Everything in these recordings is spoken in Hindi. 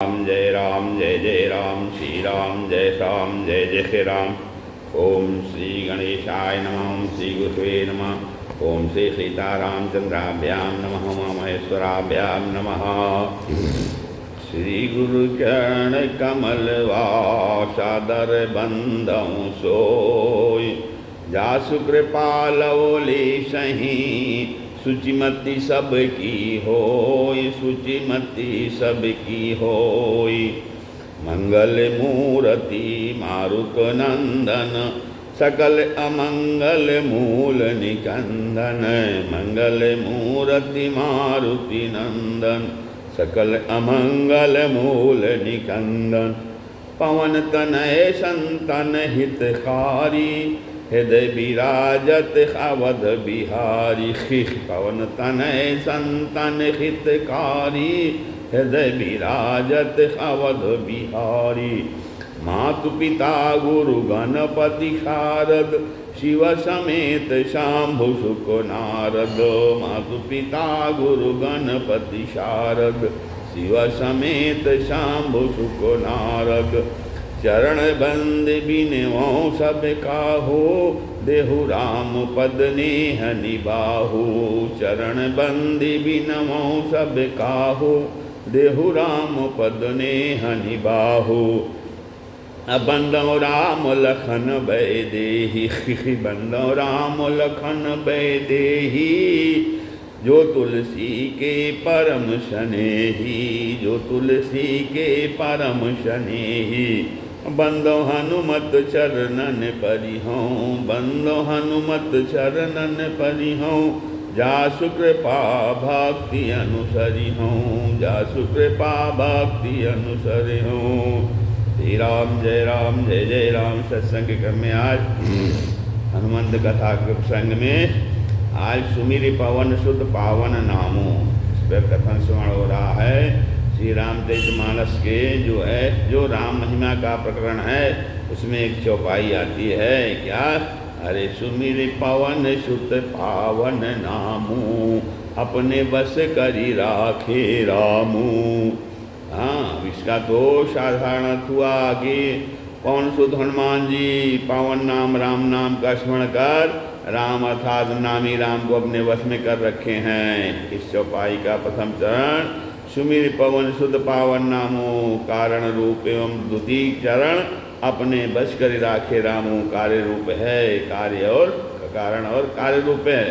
राम जय जय राम श्री राम जय जय श्री राम। ओम श्री गणेशाय नमः। ओम श्री गुरुवे नमः। ओम श्री सीतारामचंद्राभ्यां नमः। उमा महेश्वराभ्यां नमः। श्री गुरु चरण कमल सादर बंदौ सोय, जासु कृपा लवले सही, सुचिमति सबकी होय, सुचिमति सबकी होय। मंगल मूर्ति मारुत नंदन, सकल अमंगल मूल निकंदन। मंगल मूर्ति मारुति नंदन, सकल अमंगल मूल निकंदन। पवन तनय संतन हितकारी, हृदय विराजत अवध बिहारी। पवन तनय संतन हितकारी, हृदय विराजत अवध बिहारी। मातु पिता गुरु गणपति शारद, शिव समेत शांभु सुख नारद। मातु पिता गुरु गणपति शारद, शिव समेत शांभु सुख नारद। चरण बंद बिनवो सब काहू, देहु राम पद नेह निबाहु। चरण बंद बिनवो सब काहू, देहु राम पद नेह निबाहु। बंदो राम लखन भय देहि, बंदो राम लखन भय देहि। जो तुलसी के परम स्नेही, जो तुलसी के परम स्नेही। बंदो हनुमत चरणन परिहौं, बंदो हनुमत चरणन परिहौं। जासु कृपा भक्ति अनुसरिहौं, जासु कृपा भक्ति अनुसरिहौं। श्री राम जय जय राम। सत्संग क्रम में आज हनुमंत कथा के प्रसंग में आज सुमिरि पवन सुत पावन नामो, इस पर कथन श्रवण हो रहा है। श्री रामचरितमानस के जो राम महिमा का प्रकरण है उसमें एक चौपाई आती है। क्या? अरे सुमिरि पवन सुत पावन नामो, अपने बस करी राखे रामू। हाँ, इसका तो साधारण हुआ कि पवन सुत हनुमान जी पावन नाम राम नाम का स्मरण कर राम अर्थात नामी राम को अपने वश में कर रखे हैं। इस चौपाई का प्रथम चरण सुमिरि पवन सुत पावन नामो, कारण रूप एवं द्वितीय चरण अपने बस कर राखे रामो, कार्य रूप है। कार्य और कारण और कार्य रूप है।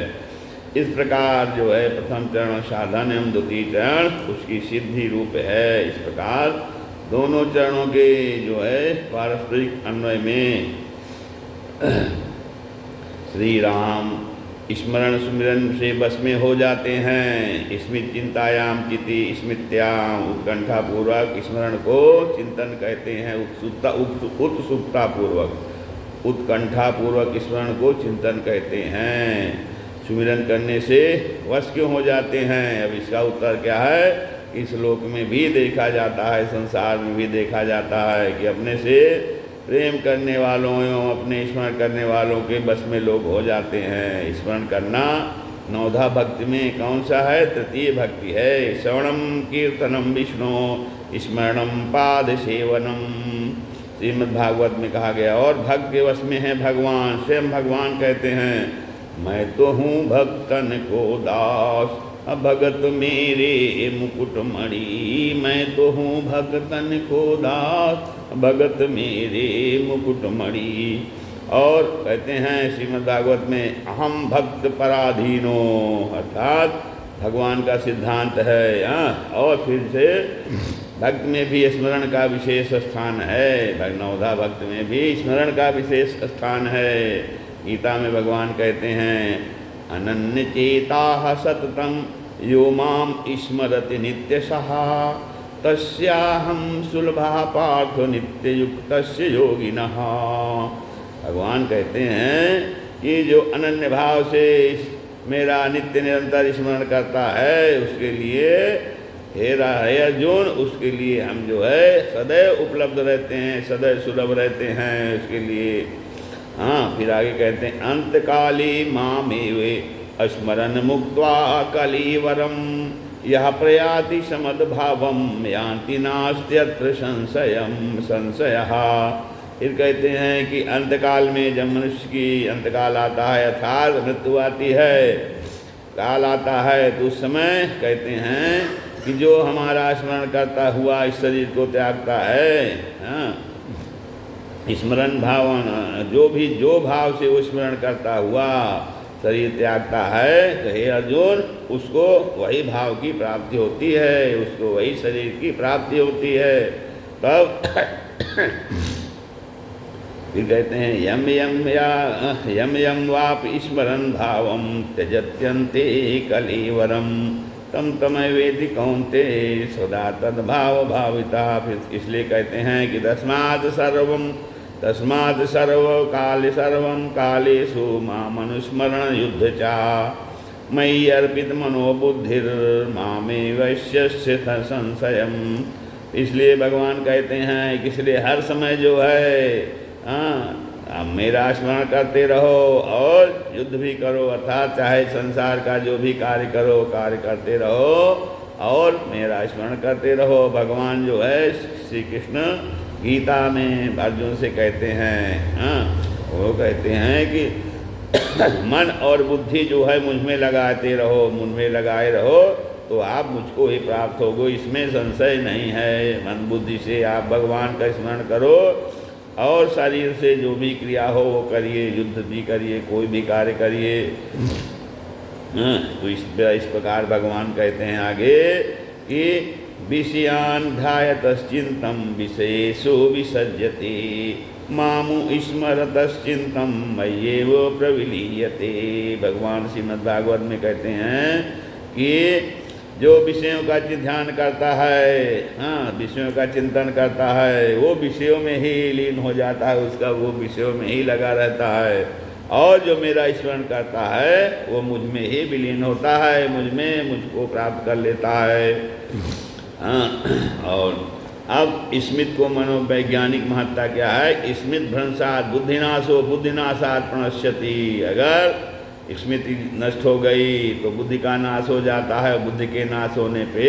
इस प्रकार जो है प्रथम चरण साधन एवं द्वितीय चरण उसकी सिद्धि रूप है। इस प्रकार दोनों चरणों के जो है पारस्परिक अन्वय में श्री राम स्मरण सुमिरन से बस में हो जाते हैं। स्मित चिंतायाम चिति स्मृत्याम, उत्कंठा पूर्वक स्मरण को चिंतन कहते हैं। उत्सुकता पूर्वक, उत्कंठा पूर्वक स्मरण को चिंतन कहते हैं। सुमिरन करने से वश क्यों हो जाते हैं? अब इसका उत्तर क्या है? इस लोक में भी देखा जाता है, संसार में भी देखा जाता है कि अपने से प्रेम करने वालों एवं अपने स्मरण करने वालों के बस में लोग हो जाते हैं। स्मरण करना नवधा भक्ति में कौन सा है? तृतीय भक्ति है। श्रवणम कीर्तनम विष्णु स्मरणम पाद सेवनम, श्रीमद्भागवत में कहा गया। और भक्त के वश में है भगवान, स्वयं भगवान कहते हैं मैं तो हूँ भक्तन को दास, भगत मेरे मुकुट मणि। मैं तो हूँ भक्तन को दास, भगत मेरे मुकुट मणि। और कहते हैं श्रीमद् भागवत में अहम भक्त पराधीनो, अर्थात भगवान का सिद्धांत है। और फिर से भक्त में भी स्मरण का विशेष स्थान है। नवधा भक्त में भी स्मरण का विशेष स्थान है। गीता में भगवान कहते हैं अनन्य चेता सततम यो माम स्मरति नित्यशः, तस्याहं सुलभा पार्थ नित्य युक्तस्य योगिनः। भगवान कहते हैं कि जो अनन्य भाव से मेरा नित्य निरंतर स्मरण करता है उसके लिए हे अर्जुन, उसके लिए हम जो है सदैव उपलब्ध रहते हैं, सदैव सुलभ रहते हैं उसके लिए। हाँ, फिर आगे कहते हैं अंतकाली मामेवे स्मरण मुक्त्वा कलीवरम, यह प्रयाति समद्भावम यान्ति नास्त्यत्र संशयः। फिर कहते हैं कि अंतकाल में जब मनुष्य की अंतकाल आता है अर्थात मृत्यु आती है, काल आता है, तो उस समय कहते हैं कि जो हमारा स्मरण करता हुआ इस शरीर को त्यागता है, स्मरण भावना जो भाव से वो स्मरण करता हुआ शरीर त्यागता है, तो हे अर्जुन उसको वही भाव की प्राप्ति होती है, उसको वही शरीर की प्राप्ति होती है। तब फिर कहते हैं यम यम वाप स्मरन् भावम त्यजत्यन्ते कलेवरम तम तमय वेदि कौन्ते सदा तद्भाव भाविता। फिर इसलिए कहते हैं कि तस्मात् सर्व सर्वं कालेषु मामनुस्मरण युद्ध चा मयि अर्पित मनोबुद्धिर्मामे वैश्यस्य संशयम। इसलिए भगवान कहते हैं कि इसलिए हर समय जो है अब मेरा स्मरण करते रहो और युद्ध भी करो, अर्थात चाहे संसार का जो भी कार्य करो, कार्य करते रहो और मेरा स्मरण करते रहो। भगवान जो है श्री कृष्ण गीता में अर्जुन से कहते हैं, वो कहते हैं कि मन और बुद्धि जो है मुझ में लगाते रहो, मुझ में लगाए रहो तो आप मुझको ही प्राप्त होगो, इसमें संशय नहीं है। मन बुद्धि से आप भगवान का स्मरण करो और शरीर से जो भी क्रिया हो वो करिए, युद्ध भी करिए, कोई भी कार्य करिए। तो इस प्रकार भगवान कहते हैं आगे कि विषयान् ध्यायतश्चिन्तं विषयेषु विसर्जते मामु स्मरतश्चिन्तं मय्येव प्रविलीयते। भगवान श्रीमद्भागवत में कहते हैं कि जो विषयों का ध्यान करता है, विषयों का चिंतन करता है, वो विषयों में ही लीन हो जाता है, उसका वो विषयों में ही लगा रहता है। और जो मेरा स्मरण करता है वो मुझ में ही विलीन होता है, मुझको प्राप्त कर लेता है। और अब स्मृति को मनोवैज्ञानिक महत्ता क्या है? स्मृति भ्रंशात बुद्धिनाशो बुद्धिनाशात प्रणश्यति। अगर स्मृति नष्ट हो गई तो बुद्धि का नाश हो जाता है, बुद्धि के नाश होने पे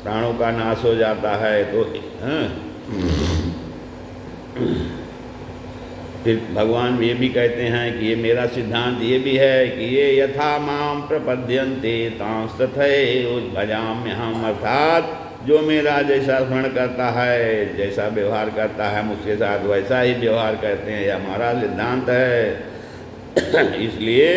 प्राणों का नाश हो जाता है। तो फिर भगवान ये भी कहते हैं कि ये मेरा सिद्धांत ये भी है कि ये यथा माम प्रपद्यन्ते तांस तथैव भजाम्यहम्। अर्थात जो मेरा जैसा स्मरण करता है, जैसा व्यवहार करता है मुझके साथ, वैसा ही व्यवहार करते हैं, ये हमारा सिद्धांत है। इसलिए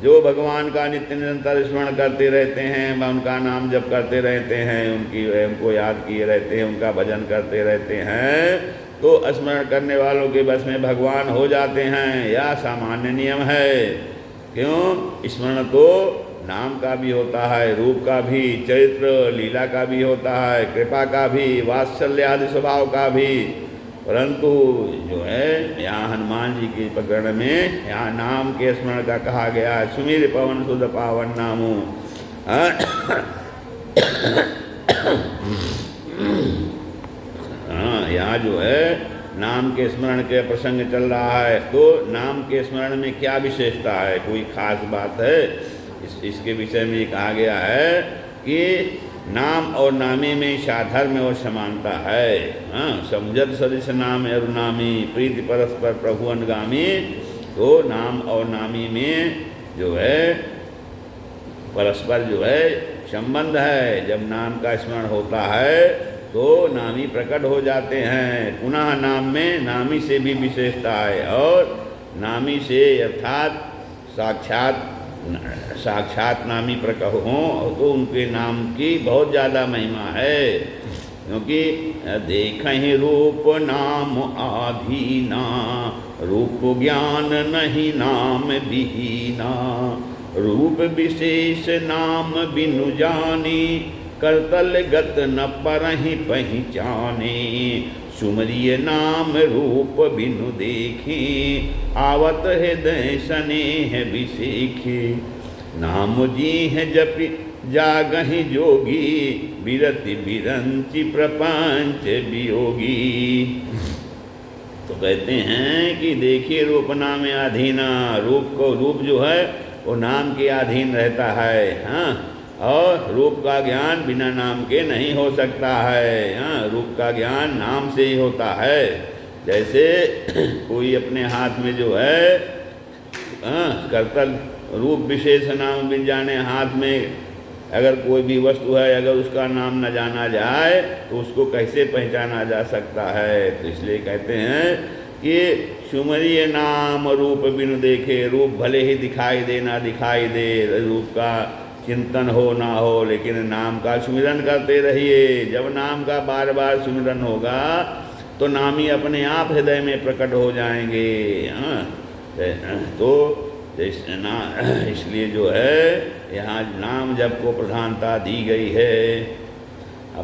जो भगवान का नित्य निरंतर स्मरण करते रहते हैं, उनका नाम जप करते रहते हैं, उनको याद किए रहते हैं, उनका भजन करते रहते हैं, तो स्मरण करने वालों के बस में भगवान हो जाते हैं। यह सामान्य नियम है। क्यों? स्मरण तो नाम का भी होता है, रूप का भी, चरित्र लीला का भी होता है, कृपा का भी, वात्सल्य आदि स्वभाव का भी। परंतु जो है यहाँ हनुमान जी के प्रकरण में यहाँ नाम के स्मरण का कहा गया है। सुमिर पवन सुध पावन नामो। यहाँ जो है नाम के स्मरण के प्रसंग चल रहा है, तो नाम के स्मरण में क्या विशेषता है, कोई खास बात है? इसके विषय में कहा गया है कि नाम और नामी में साधर्म्य और समानता है। समुझत सदृश नाम अरुनामी प्रीति परस्पर प्रभु अनुगामी। तो नाम और नामी में जो है परस्पर जो है संबंध है। जब नाम का स्मरण होता है तो नामी प्रकट हो जाते हैं। पुनः नाम में नामी से भी विशेषता है, और नामी से अर्थात साक्षात नामी प्रकट हों तो उनके नाम की बहुत ज़्यादा महिमा है। क्योंकि देखहि रूप नाम आधीना, रूप ज्ञान नहीं नाम विहीना, रूप विशेष नाम बिनु जानी, करतल गत न परहि पहचाने, सुमरिय नाम रूप बिनु देखी, आवत हृदय स्नेह विसेखी, नाम जी है जपि जागहि जोगी, बिरति बिरंचि प्रपंच वियोगी। तो कहते हैं कि देखिए रूप नाम अधीना, रूप जो है वो नाम के अधीन रहता है। और रूप का ज्ञान बिना नाम के नहीं हो सकता है। हाँ, रूप का ज्ञान नाम से ही होता है। जैसे कोई अपने हाथ में जो है करतल रूप विशेष नाम बिन जाने, हाथ में अगर कोई भी वस्तु है, अगर उसका नाम न जाना जाए तो उसको कैसे पहचाना जा सकता है। तो इसलिए कहते हैं कि सुमरिय नाम रूप बिनु देखे, रूप भले ही दिखाई दे ना दिखाई दे, रूप का चिंतन हो ना हो, लेकिन नाम का सुमिरन करते रहिए। जब नाम का बार बार सुमिरन होगा तो नाम ही अपने आप हृदय में प्रकट हो जाएंगे। तो इसलिए जो है यहाँ नाम जप को प्रधानता दी गई है।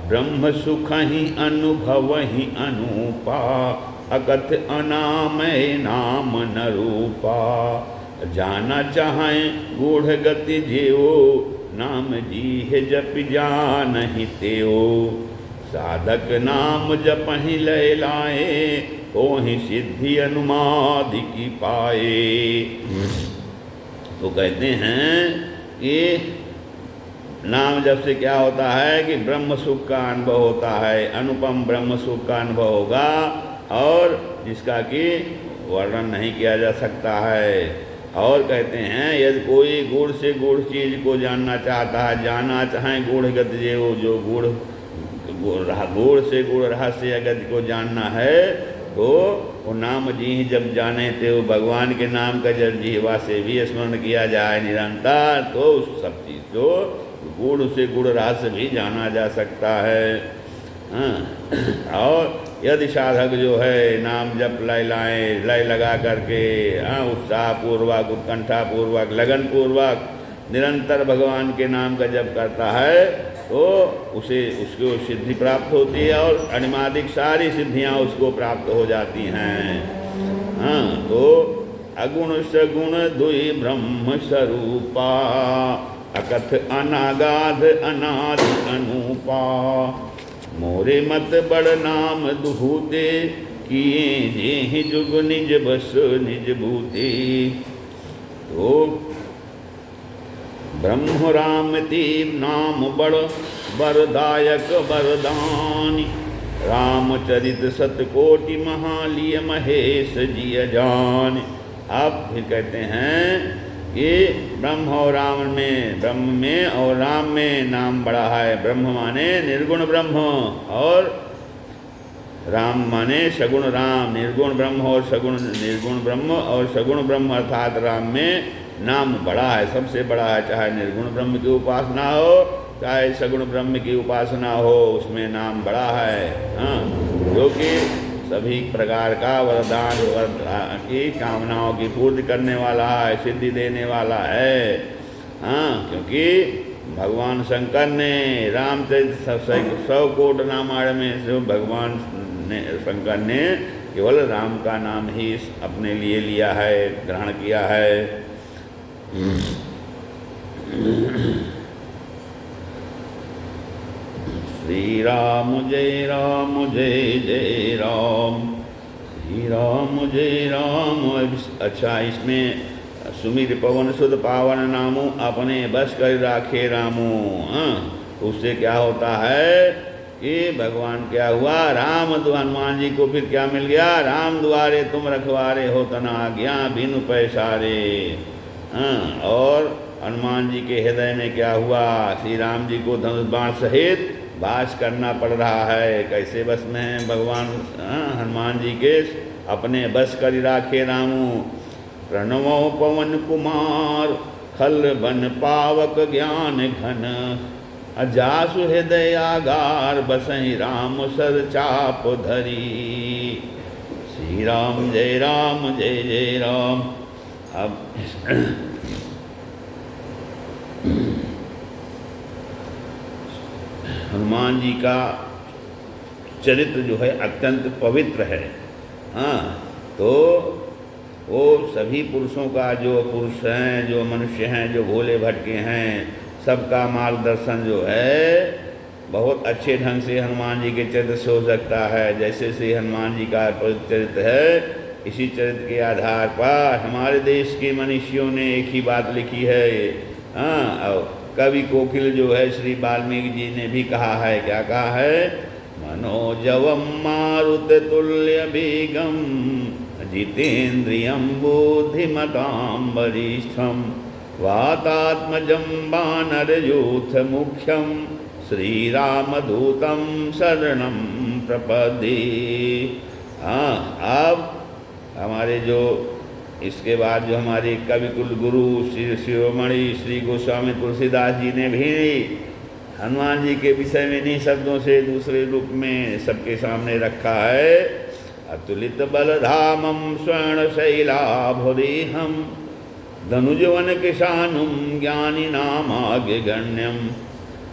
ब्रह्म सुख ही अनुभव ही अनूपा, अकथ अनामय नाम न रूपा। जाना चाहें गूढ़ गति जेओ, नाम जी है जप जान ही तेओ। साधक नाम जप ही लय लाए, हो ही सिद्धि अनुमादि की पाए। तो कहते हैं कि नाम जप से क्या होता है कि ब्रह्म सुख का अनुभव होता है, अनुपम ब्रह्म सुख का अनुभव होगा, और जिसका कि वर्णन नहीं किया जा सकता है। और कहते हैं यदि कोई गूढ़ से गूढ़ चीज़ को जानना चाहता है, जाना चाहें गूढ़ गति जेओ, जो गूढ़ से गूढ़ रहस्य गति को जानना है, तो वो नाम जी जब जाने थे, वो भगवान के नाम का जब जीवा से भी स्मरण किया जाए निरंतर, तो उस सब चीज़ को गूढ़ से गूढ़ रहस्य भी जाना जा सकता है। और यदि साधक जो है नाम जप लय लगा करके उत्साहपूर्वक, उत्कंठापूर्वक, लगनपूर्वक निरंतर भगवान के नाम का जप करता है, तो उसको सिद्धि प्राप्त होती है, और अनिमादिक सारी सिद्धियां उसको प्राप्त हो जाती हैं। तो अगुण सगुण दुई ब्रह्म स्वरूपा, अकथ अनागाध अनादि अनूपा। मोरे मत बड़ नाम दुहूते, किए जे जुग निज बस निज भूते। तो ब्रह्म राम तीव नाम बड़ वरदायक वरदानी, रामचरित सतकोटि महालिय महेश जिय जान। आप फिर कहते हैं कि ब्रह्म और राम में, ब्रह्म में और राम में नाम बड़ा है। ब्रह्म माने निर्गुण ब्रह्म, और राम माने सगुण राम। निर्गुण ब्रह्म और सगुण निर्गुण ब्रह्म और सगुण ब्रह्म अर्थात राम में नाम बड़ा है, सबसे बड़ा है। चाहे निर्गुण ब्रह्म की उपासना हो, चाहे सगुण ब्रह्म की उपासना हो, उसमें नाम बड़ा है। जो कि सभी प्रकार का वरदान की कामनाओं की पूर्ति करने वाला है, सिद्धि देने वाला है। क्योंकि भगवान शंकर ने रामचरित 100 कोट रामायण में से भगवान ने शंकर ने केवल राम का नाम ही अपने लिए लिया है, ग्रहण किया है। श्री राम जय जय राम, श्री राम जय राम। अच्छा, इसमें सुमिर पवन सुध पावन नामो, अपने बस कर राखे रामो। उससे क्या होता है कि भगवान क्या हुआ, राम हनुमान जी को फिर क्या मिल गया, राम द्वारे तुम रखवारे हो तना आज्ञा बिनु पैसारे। और हनुमान जी के हृदय में क्या हुआ, श्री राम जी को धनुष बाण सहित वास करना पड़ रहा है। कैसे बस में है भगवान हनुमान जी के, अपने बस कर राखे रामू। प्रणवो पवन कुमार, खल बन पावक ज्ञान घन। अजासु हृदय आगार, बसहि राम सर चाप धरी। श्री राम जय जय राम। अब हनुमान जी का चरित्र जो है अत्यंत पवित्र है। तो वो सभी पुरुषों का, जो पुरुष हैं, जो मनुष्य हैं, जो भोले भटके हैं, सबका मार्गदर्शन जो है बहुत अच्छे ढंग से हनुमान जी के चरित्र से हो सकता है। जैसे श्री हनुमान जी का चरित्र है, इसी चरित्र के आधार पर हमारे देश के मनुष्यों ने एक ही बात लिखी है। कवि कोकिल जो है श्री वाल्मीकि जी ने भी कहा है, क्या कहा है? मनोजवम मारुत तुल्य वेगम जितेन्द्रियं बुद्धिमतां वरिष्ठं वातात्मजं वानरयूथ मुख्यं श्रीरामदूतं शरणं प्रपद्ये। हाँ, अब हमारे जो इसके बाद जो हमारे कवि कुल गुरु श्री शिरोमणि श्री गोस्वामी तुलसीदास जी ने भी हनुमान जी के विषय में इन्हीं शब्दों से दूसरे रूप में सबके सामने रखा है। अतुलित बलधामं स्वर्णशैलाभुदेहं धनुजवन किशानुं ज्ञानिनामाग्रगण्यं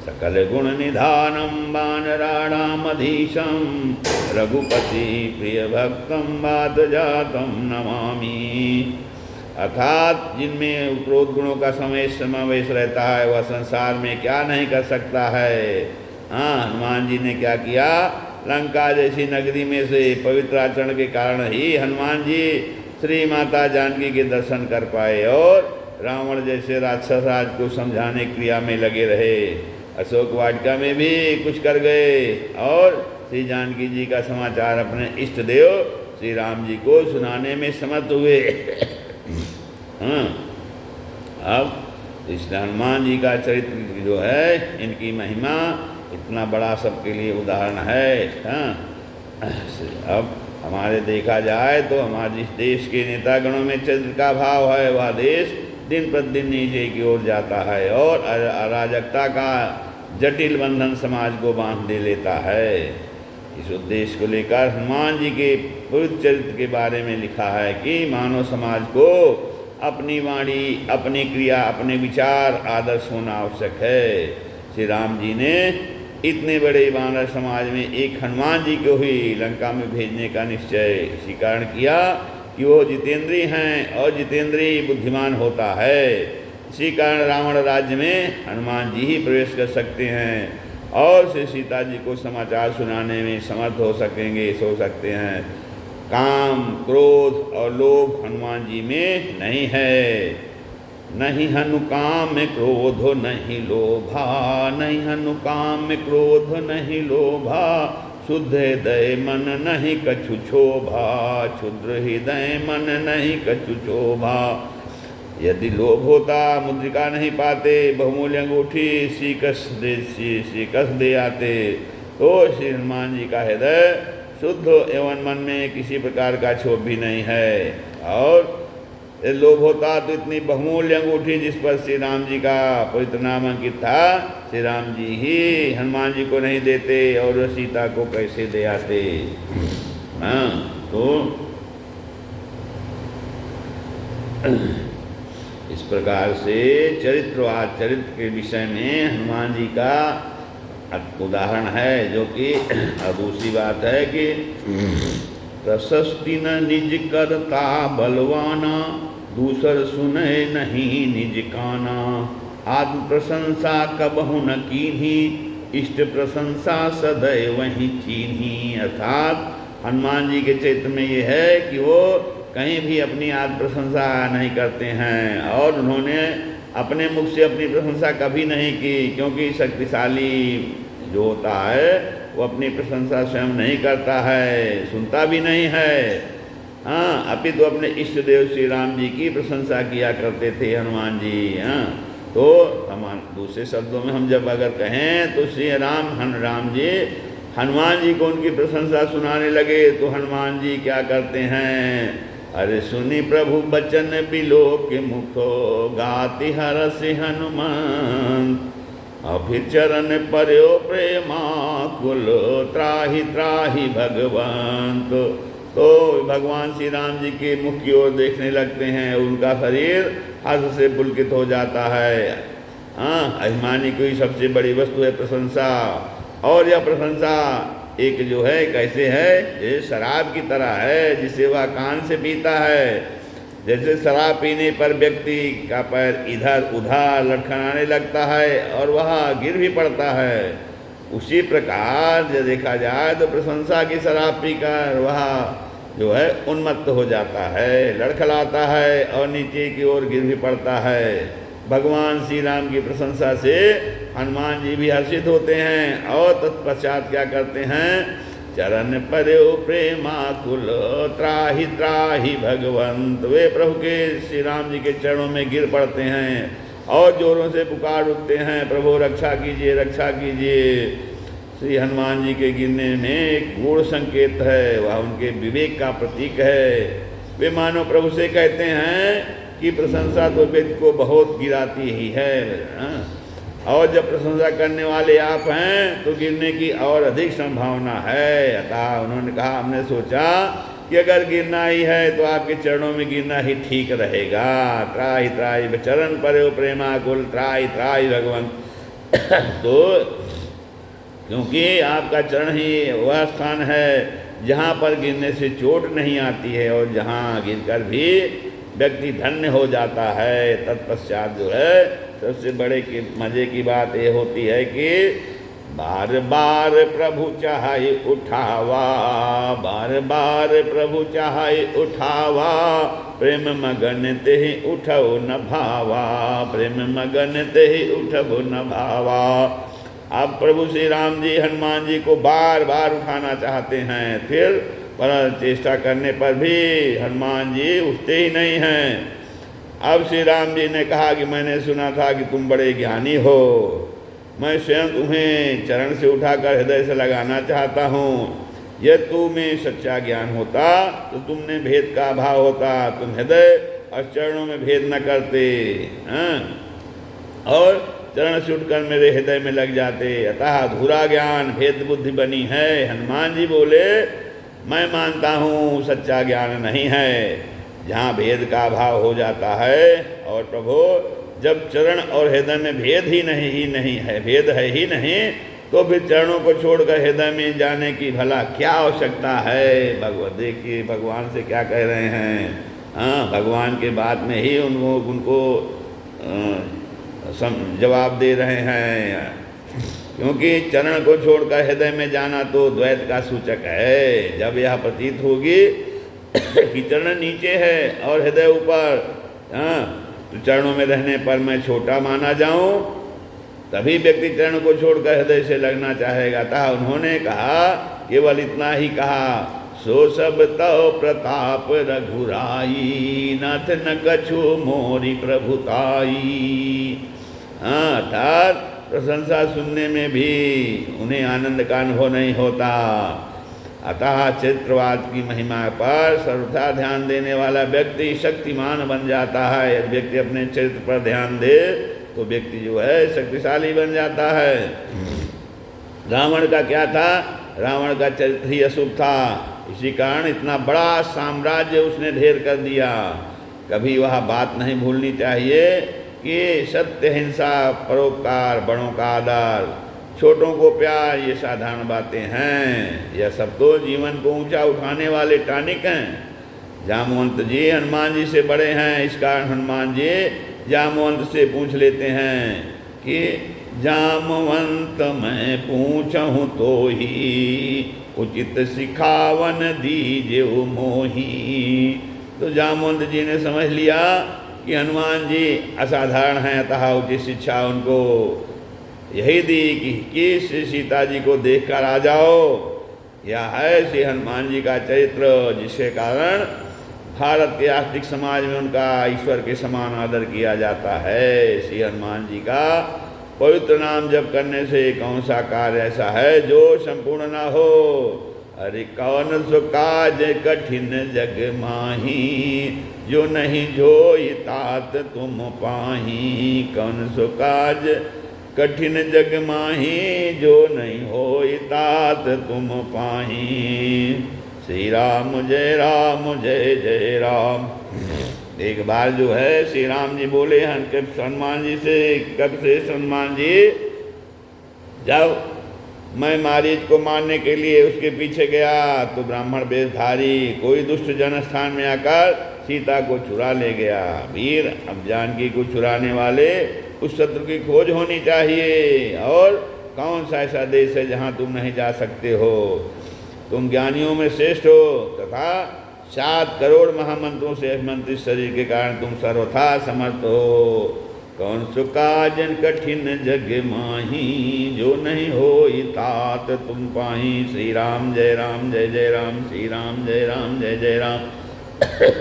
सकल गुण निधानं वानराणामधीशं रघुपति प्रिय भक्तं वातजातं नमामि। अर्थात जिनमें क्रोध गुणों का समावेश रहता है वह संसार में क्या नहीं कर सकता है। हाँ, हनुमान जी ने क्या किया? लंका जैसी नगरी में से पवित्र आचरण के कारण ही हनुमान जी श्री माता जानकी के दर्शन कर पाए और रावण जैसे राक्षस राज को समझाने क्रिया में लगे रहे। अशोक वाटिका में भी कुछ कर गए और श्री जानकी जी का समाचार अपने इष्ट देव श्री राम जी को सुनाने में समर्थ हुए। हाँ, अब इस हनुमान जी का चरित्र जो है, इनकी महिमा इतना बड़ा सबके लिए उदाहरण है। हाँ, अब हमारे देखा जाए तो हमारे जिस देश के नेतागणों में चरित्र का भाव है वह देश दिन प्रतिदिन नीचे की ओर जाता है और अराजकता का जटिल बंधन समाज को बांध दे लेता है। इस उद्देश्य को लेकर हनुमान जी के पवित्र चरित्र के बारे में लिखा है कि मानव समाज को अपनी वाणी, अपनी क्रिया, अपने विचार आदर्श होना आवश्यक है। श्री राम जी ने इतने बड़े वानर समाज में एक हनुमान जी को ही लंका में भेजने का निश्चय इसी कारण किया कि वो जितेंद्रिय हैं और जितेंद्रिय बुद्धिमान होता है। इसी कारण रावण राज्य में हनुमान जी ही प्रवेश कर सकते हैं और श्री सीता जी को समाचार सुनाने में समर्थ हो सकते हैं। काम, क्रोध और लोभ हनुमान जी में नहीं है। नहीं हनु काम में क्रोध नहीं लोभा, नहीं हनु काम में क्रोध नहीं लोभा, शुद्ध हृदय मन नहीं कछु क्षोभा, क्षुद्र हृदय मन नहीं कछु क्षोभा। यदि लोभ होता मुद्रिका नहीं पाते, बहुमूल्य अंगूठी कस दे आते। तो श्री हनुमान जी का हृदय शुद्ध एवं मन में किसी प्रकार का क्षोभ भी नहीं है। और लोभ होता तो इतनी बहुमूल्य अंगूठी जिस पर श्री राम जी का पवित्र नाम अंकित था, श्री राम जी ही हनुमान जी को नहीं देते और सीता को कैसे दे आते। हाँ, तो इस प्रकार से चरित्र के विषय में हनुमान जी का उदाहरण है। जो कि दूसरी बात है कि प्रशस्ति न निज करता बलवाना, दूसर सुने नहीं निज काना, आत्म प्रशंसा कबहु न कीन्ही, इष्ट प्रशंसा सदैव वही चीन्ही। अर्थात हनुमान जी के चरित्र में ये है कि वो कहीं भी अपनी आत्म प्रशंसा नहीं करते हैं और उन्होंने अपने मुख से अपनी प्रशंसा कभी नहीं की, क्योंकि शक्तिशाली जो होता है वो अपनी प्रशंसा स्वयं नहीं करता है, सुनता भी नहीं है। हाँ, अपितु तो अपने इष्ट देव श्री राम जी की प्रशंसा किया करते थे हनुमान जी। हाँ, तो हम दूसरे शब्दों में हम जब अगर कहें तो श्री राम जी हनुमान जी को उनकी प्रशंसा सुनाने लगे तो हनुमान जी क्या करते हैं? अरे सुनी प्रभु बचन बिलो के मुखो, गाति हरस हनुमान, फिर चरण पर्यो प्रेमा कुल, त्राहि त्राहि भगवंत। तो भगवान श्री राम जी के मुख की ओर देखने लगते हैं, उनका शरीर हर्ष से पुलकित हो जाता है। हाँ, अभिमानी की सबसे बड़ी वस्तु है प्रशंसा। और यह प्रशंसा एक जो है कैसे है? ये शराब की तरह है जिसे वह कान से पीता है। जैसे शराब पीने पर व्यक्ति का पैर इधर उधर लटखनाने लगता है और वह गिर भी पड़ता है, उसी प्रकार जब देखा जाए तो प्रशंसा की शराब पीकर वह जो है उन्मत्त हो जाता है, लड़खड़ाता है और नीचे की ओर गिर भी पड़ता है। भगवान श्री राम की प्रशंसा से हनुमान जी भी हर्षित होते हैं और तत्पश्चात क्या करते हैं, चरण पर्यो प्रेमाकुल त्राहि त्राहि भगवंत, वे प्रभु के श्री राम जी के चरणों में गिर पड़ते हैं और जोरों से पुकार उठते हैं, प्रभु रक्षा कीजिए रक्षा कीजिए। श्री हनुमान जी के गिरने में एक गूढ़ संकेत है, वह उनके विवेक का प्रतीक है। वे मानो प्रभु से कहते हैं कि प्रशंसा तो व्यक्ति को बहुत गिराती ही है, और जब प्रशंसा करने वाले आप हैं तो गिरने की और अधिक संभावना है। अतः उन्होंने कहा, हमने सोचा कि अगर गिरना ही है तो आपके चरणों में गिरना ही ठीक रहेगा। त्राहि त्राहि चरण पर्यो प्रेमाकुल त्राहि त्राहि भगवंत तो क्योंकि आपका चरण ही वह स्थान है जहाँ पर गिरने से चोट नहीं आती है और जहाँ गिरकर भी व्यक्ति धन्य हो जाता है। तत्पश्चात जो है सबसे बड़े की मज़े की बात ये होती है कि बार बार प्रभु चाहे उठावा, बार बार प्रभु चाहे उठावा, प्रेम मगन ते उठो न भावा, प्रेम मगन ते उठो न भावा। अब प्रभु श्री राम जी हनुमान जी को बार बार उठाना चाहते हैं, फिर पर चेष्टा करने पर भी हनुमान जी उठते ही नहीं हैं। अब श्री राम जी ने कहा कि मैंने सुना था कि तुम बड़े ज्ञानी हो, मैं स्वयं तुम्हें चरण से उठाकर हृदय से लगाना चाहता हूँ। यह तुम्हें सच्चा ज्ञान होता तो तुमने भेद का अभाव होता, तुम हृदय और चरणों में भेद न करते और चरण से उठकर मेरे हृदय में लग जाते। अतः अधूरा ज्ञान भेद बुद्धि बनी है। हनुमान जी बोले, मैं मानता हूँ सच्चा ज्ञान नहीं है, जहाँ भेद का अभाव हो जाता है। और प्रभु जब चरण और हृदय में भेद ही नहीं है, भेद है ही नहीं, तो फिर चरणों को छोड़कर हृदय में जाने की भला क्या आवश्यकता है। भगवत देखिए भगवान से क्या कह रहे हैं, हाँ भगवान के बात में ही उनको जवाब दे रहे हैं, क्योंकि चरण को छोड़कर हृदय में जाना तो द्वैत का सूचक है। जब यह प्रतीत होगी कि चरण नीचे है और हृदय ऊपर, तो चरणों में रहने पर मैं छोटा माना जाऊं, तभी व्यक्ति चरण को छोड़कर हृदय से लगना चाहेगा। अतः उन्होंने कहा, केवल इतना ही कहा, सो सब तव प्रताप रघुराई, नाथ न कछु मोरी प्रभुताई। अर्थात प्रशंसा सुनने में भी उन्हें आनंद का अनुभव नहीं होता। अतः चरित्रवाद की महिमा पर सर्वथा ध्यान देने वाला व्यक्ति शक्तिमान बन जाता है। यदि व्यक्ति अपने चरित्र पर ध्यान दे तो व्यक्ति जो है शक्तिशाली बन जाता है। रावण का क्या था, रावण का चरित्र ही अशुभ था, इसी कारण इतना बड़ा साम्राज्य उसने ढेर कर दिया। कभी वह बात नहीं भूलनी चाहिए कि सत्य, हिंसा, परोपकार, बड़ों का आदर, छोटों को प्यार, ये साधारण बातें हैं। यह सब तो जीवन को ऊंचा उठाने वाले टॉनिक हैं। जामवंत जी हनुमान जी से बड़े हैं, इस कारण हनुमान जी जामवंत से पूछ लेते हैं कि जामवंत मैं पूछूं तो ही, उचित सिखावन दीजिए मोही। तो जामवंत जी ने समझ लिया कि हनुमान जी असाधारण हैं, अतः उचित शिक्षा उनको यही दी कि श्री सीता जी को देखकर आ जाओ। यह है श्री हनुमान जी का चरित्र, जिसके कारण भारत के आस्तिक समाज में उनका ईश्वर के समान आदर किया जाता है। श्री हनुमान जी का पवित्र नाम जप करने से कौन सा कार्य ऐसा है जो संपूर्ण ना हो। अरे कौन सो काज कठिन जग माही, जो नहीं जोई तात तुम पाही। कौन सो काज कठिन जग माही, जो नहीं होई तात तुम पाही। श्री राम जय जय राम। एक बार जो है श्री राम जी बोले हनुमान जी से, कब से हनुमान जी, जब मैं मारीच को मारने के लिए उसके पीछे गया तो ब्राह्मण वेशधारी कोई दुष्ट जन स्थान में आकर सीता को चुरा ले गया। वीर, अब जानकी को चुराने वाले उस शत्रु की खोज होनी चाहिए। और कौन सा ऐसा देश है जहाँ तुम नहीं जा सकते हो। तुम ज्ञानियों में श्रेष्ठ हो तथा 7 करोड़ महामंत्रों से मंत्रित शरीर के कारण तुम सर्वथा समर्थ हो। कौन सुकाजन कठिन जग माही, जो नहीं होई तात तुम पाही। श्री राम जय राम, श्री राम जय जय राम।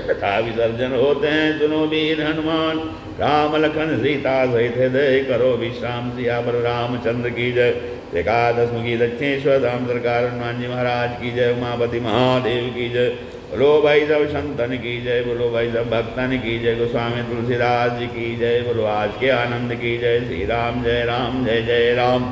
तथा विसर्जन होते हैं सुनो वीर हनुमान, राम लखन सीता सहित हृदय करो विश्राम। सियावर रामचंद्र की जय। एकादश मुखी दक्षिणेश्वर धाम सरकार हनुमान जी महाराज की जय। उमापति महादेव की जय। बोलो भाई सब संतन की जय, बोलो भाई सब भक्तन की जय। गोस्वामी तुलसीदास जी की जय, बोलो आज के आनंद की जय। श्री राम जय जय राम।